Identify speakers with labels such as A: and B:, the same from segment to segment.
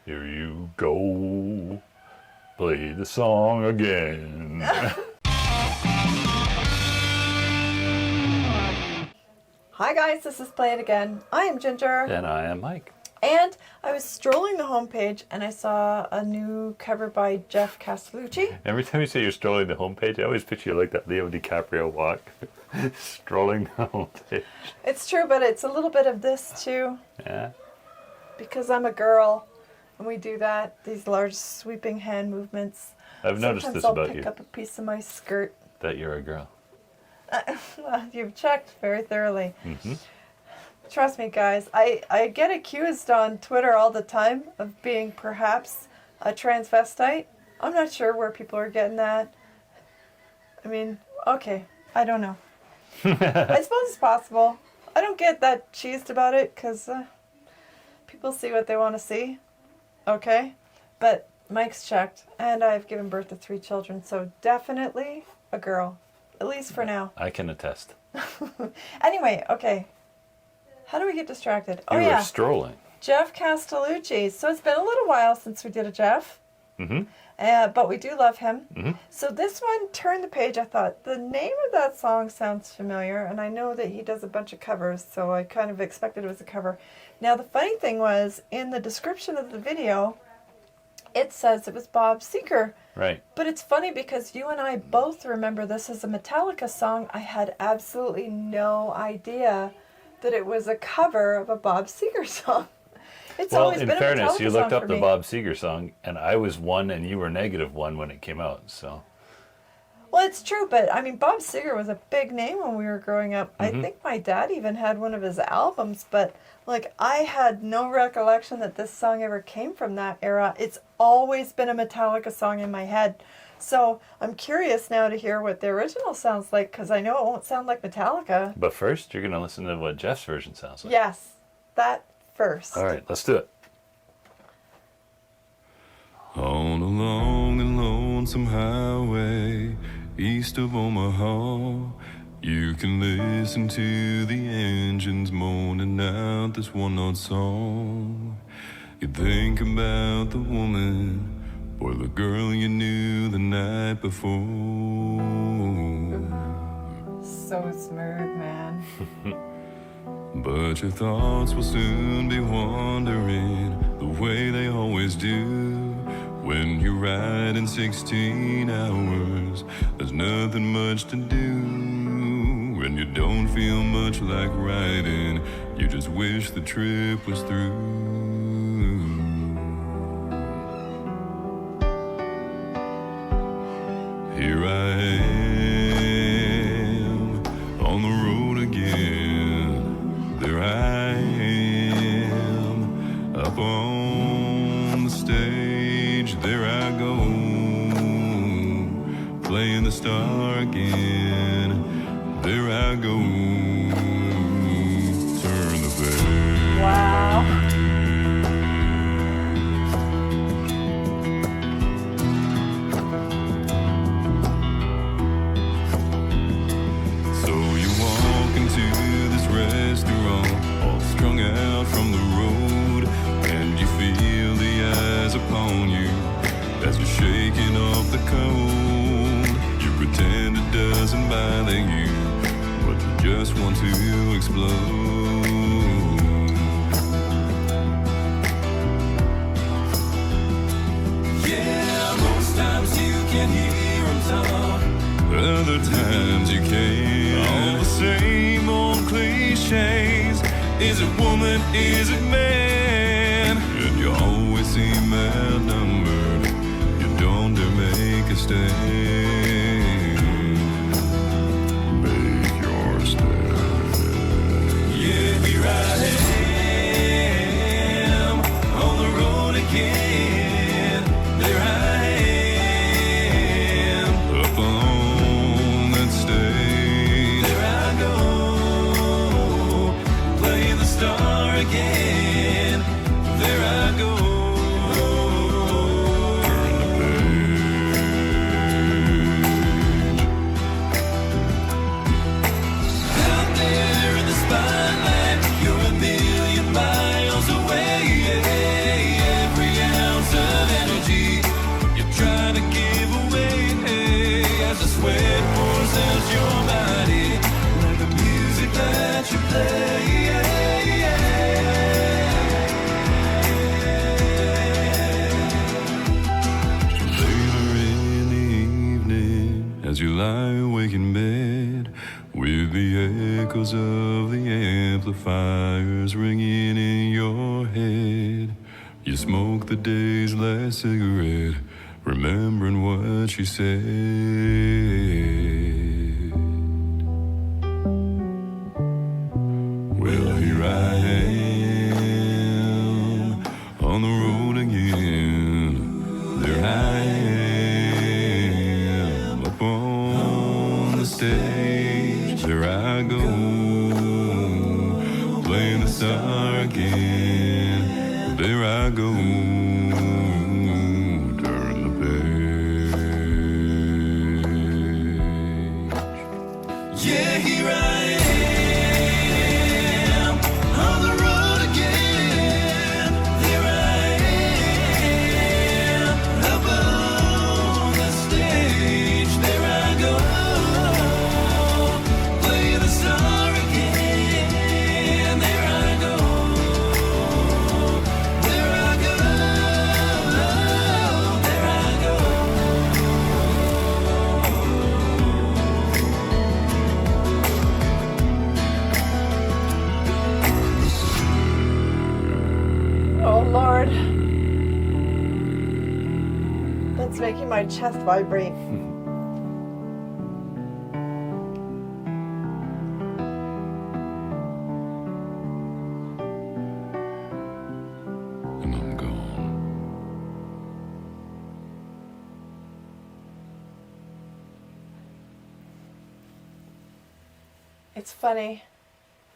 A: Here you go. Play the song again.
B: Hi guys, this is Play It Again. I am Ginger.
A: And I am Mike.
B: And I was strolling the homepage and I saw a new cover by Geoff Castellucci.
A: Every time you say you're strolling the homepage, I always picture you like that Leo DiCaprio walk. Strolling the homepage.
B: It's true, but it's a little bit of this too.
A: Yeah.
B: Because I'm a girl and we do that, these large sweeping hand movements.
A: I've noticed this
B: Sometimes
A: about
B: I'll
A: you.
B: pick up a piece of my skirt.
A: That you're a girl.
B: Well, you've checked very thoroughly.
A: Mm-hmm.
B: Trust me, guys. I get accused on Twitter all the time of being perhaps a transvestite. I'm not sure where people are getting that. I mean, okay, I don't know. I suppose it's possible. I don't get that cheesed about it because people see what they want to see. Okay? But Mike's checked, and I've given birth to 3 children, so definitely a girl. At least for now.
A: I can attest.
B: Anyway, okay. How do we get distracted?
A: You were strolling.
B: Geoff Castellucci. So it's been a little while since we did a Geoff.
A: Mm-hmm.
B: But we do love him.
A: Mm-hmm.
B: So this one, Turn the Page, I thought, the name of that song sounds familiar, and I know that he does a bunch of covers, so I kind of expected it was a cover. Now, the funny thing was, in the description of the video, it says it was Bob Seger.
A: Right.
B: But it's funny because you and I both remember this as a Metallica song. I had absolutely no idea that it was a cover of a Bob Seger song. It's always been a Metallica song. Well, in fairness,
A: you looked up the Bob Seger song, and I was 1 and you were -1 when it came out, so.
B: Well, it's true, but I mean, Bob Seger was a big name when we were growing up.
A: Mm-hmm.
B: I think my dad even had one of his albums, but like I had no recollection that this song ever came from that era. It's always been a Metallica song in my head. So I'm curious now to hear what the original sounds like, because I know it won't sound like Metallica.
A: But first, you're going to listen to what Jeff's version sounds like.
B: Yes, that first.
A: All right, let's do it.
C: On a long and lonesome highway east of Omaha, you can listen to the engines moaning out this one-note song. You think about the woman or the girl you knew the night before.
B: So smooth, man.
C: But your thoughts will soon be wandering the way they always do. When you ride in 16 hours, there's nothing much to do. When you don't feel much like riding, you just wish the trip was through. Here I am on the road again. There I am up on the stage. There I go, playing the star again. There I go, turn the page.
B: Wow.
C: So you walk into this restaurant, all strung out from the road, and you feel the eyes upon you as you're shaking off the cold. You pretend it doesn't bother you, but you just want to explode. Yeah, most times you can hear them talk, other times you can't. All the same old cliches. Is it woman, is it man? And you always seem outnumbered. You don't dare make a stand. Make your stand. Yeah, here I am on the road again. There I am up on that stage. There I go, playing the star again. There I go, turn the page. Out there in the spotlight, you're a million miles away. Every lie awake in bed with the echoes of the amplifiers ringing in your head. You smoke the day's last cigarette, remembering what she said. Well, here I am on the road again. There I am up on the stage. There I go, playing the star again. There I go, turn the page. Yeah, here I am on the road again. There I am up on the stage. There I go, play the star again. There I go, there I go, there I go.
B: Oh Lord. That's making my chest vibrate.
C: And I'm gone.
B: It's funny.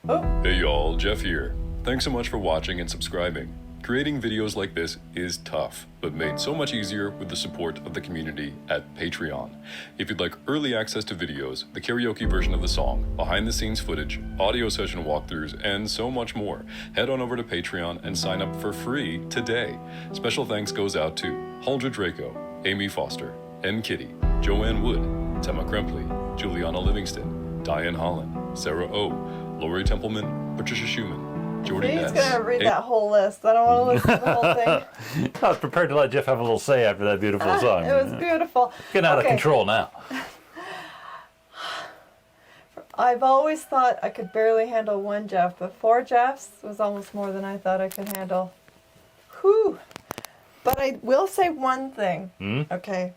B: Oh,
C: Hey y'all, Geoff here. Thanks so much for watching and subscribing. Creating videos like this is tough, but made so much easier with the support of the community at Patreon. If you'd like early access to videos, the karaoke version of the song, behind the scenes footage, audio session walkthroughs, and so much more, head on over to Patreon and sign up for free today. Special thanks goes out to Huldra Draco, Amy Foster, N. Kitty, Joanne Wood, Tema Krempley, Juliana Livingston, Diane Holland, Sarah O, Lori Templeman, Patricia Schumann, Jordy
B: he's
C: Ness.
B: gonna read that whole list. I don't want to listen to the whole thing.
A: I was prepared to let Geoff have a little say after that beautiful song.
B: It was beautiful.
A: Getting out of
B: Okay.
A: control now.
B: I've always thought I could barely handle one Geoff, but 4 Geoffs was almost more than I thought I could handle. Whew. But I will say one thing, okay?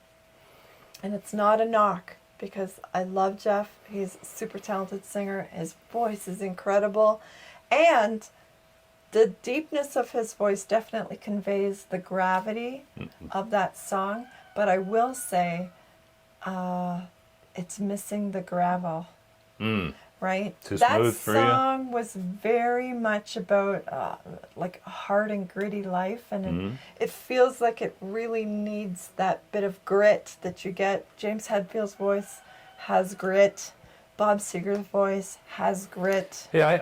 B: And it's not a knock, because I love Geoff. He's a super talented singer. His voice is incredible. And the deepness of his voice definitely conveys the gravity of that song. But I will say it's missing the gravel. Right?
A: Too
B: that
A: smooth for you?
B: song was very much about like a hard and gritty life, and it feels like it really needs that bit of grit that you get. James Hetfield's voice has grit. Bob Seger's voice has grit.
A: Yeah,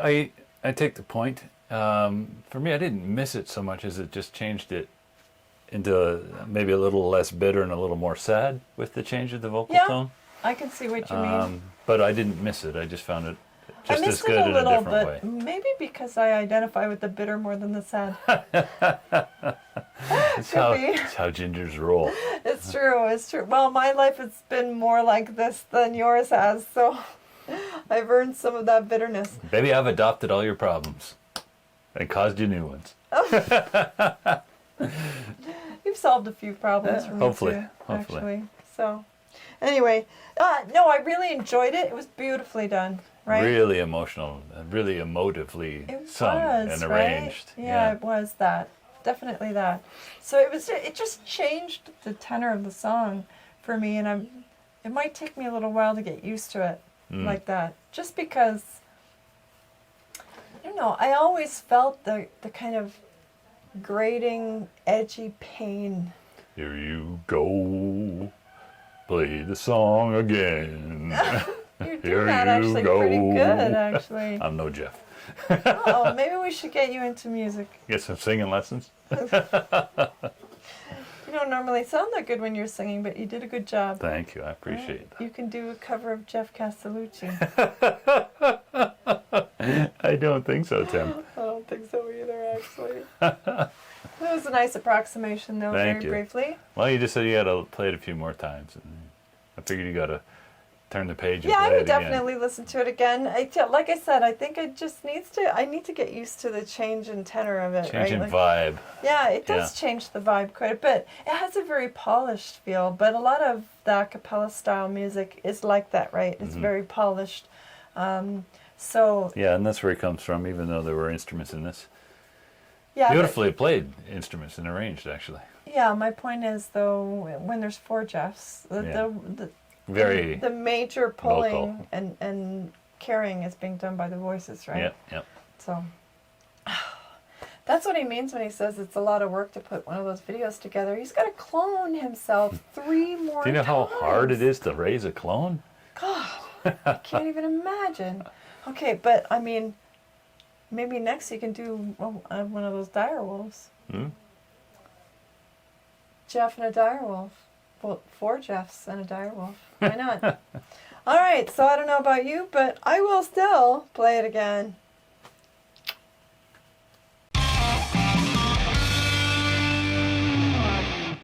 A: I take the point. For me, I didn't miss it so much as it just changed it into maybe a little less bitter and a little more sad with the change of the vocal
B: Yeah.
A: tone.
B: I can see what you mean.
A: But I didn't miss it. I just found it
B: I
A: just as
B: missed
A: good
B: it a
A: in a
B: little,
A: different
B: but
A: way.
B: maybe because I identify with the bitter more than the sad.
A: It's
B: could be.
A: it's how gingers roll.
B: It's true, it's true. Well, my life has been more like this than yours has, so I've earned some of that bitterness.
A: Baby, I've adopted all your problems and caused you new ones.
B: You've solved a few problems for me
A: hopefully,
B: too,
A: hopefully.
B: actually. So, anyway, no, I really enjoyed it. It was beautifully done, right?
A: Really emotional, really emotively
B: It
A: sung
B: was,
A: and
B: right?
A: arranged.
B: Yeah, it was that. Definitely that. So it just changed the tenor of the song for me, and it might take me a little while to get used to it like that. Just because, I don't know, I always felt the kind of grating, edgy pain.
A: Here you go, play the song again.
B: You're doing
A: Here
B: that
A: you
B: actually
A: go.
B: pretty good, actually.
A: I'm no Geoff.
B: Oh, maybe we should get you into music.
A: Get some singing lessons.
B: You don't normally sound that good when you're singing, but you did a good job.
A: Thank you, I appreciate
B: You can do a cover of Geoff Castellucci.
A: that. I don't think so, Tim.
B: I don't think so either, actually. That was a nice approximation, though,
A: Thank
B: very
A: you.
B: briefly.
A: Well, you just said you got to play it a few more times. And I figured you got to turn the page. And
B: Yeah, I
A: play
B: would
A: it again.
B: definitely listen to it again. Like I said, I think I need to get used to the change in tenor of it.
A: Change in
B: right?
A: vibe.
B: Yeah, it does change the vibe quite a bit. It has a very polished feel, but a lot of the a cappella style music is like that, right? It's very polished. So
A: Yeah, and that's where it comes from, even though there were instruments in this.
B: yeah,
A: Beautifully played instruments and arranged, actually.
B: yeah. My point is though, when there's 4 Geoffs,
A: Very
B: the major pulling
A: vocal.
B: and carrying is being done by the voices, right?
A: Yep.
B: So that's what he means when he says it's a lot of work to put one of those videos together. He's got to clone himself 3 more times.
A: Do you know how hard it is to raise a clone?
B: God, I can't even imagine. Okay, but I mean, maybe next you can do one of those dire wolves. Geoff and a dire wolf. Well, 4 Geoffs and a dire wolf. Why not? All right, so I don't know about you, but I will still play it again.